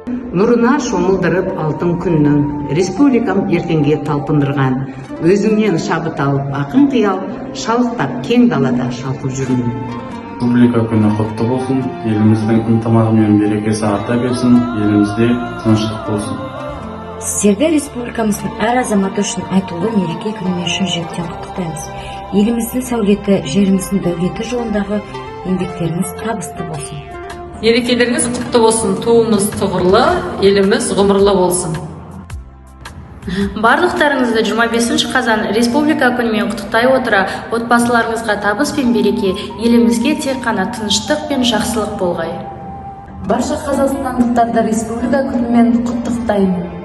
Нұрына шомылдырып алтын күннің, республикам ертеңге талпындырған. Өзіңнен шабыт алып, ақын қиял, шалықтап кең далада шалқып жүрмін. Республика күні құтты болсын, еліміздің ынтымағы мен берекесі арта берсін, елімізде тыныштық болсын. Сіздерді республикамыздың әр азаматы үшін айтулы мереке күнімен шын жүректен құттықтаймыз. Еліміздің сәулеті, жеріміздің дәулеті жолындағы еңбектеріңіз табысты болсын. Мерекелеріңіз құтты болсын, туымыз тұғырлы, еліміз ғұмырлы болсын. Барлықтарыңызды 25 қазан республика күнімен құттықтай отыра, отбасыларыңызға табыс пен береке, елімізге тек қана тыныштық пен жақсылық болғай. Барша қазақстандықтарды республика күнімен құттықтаймын.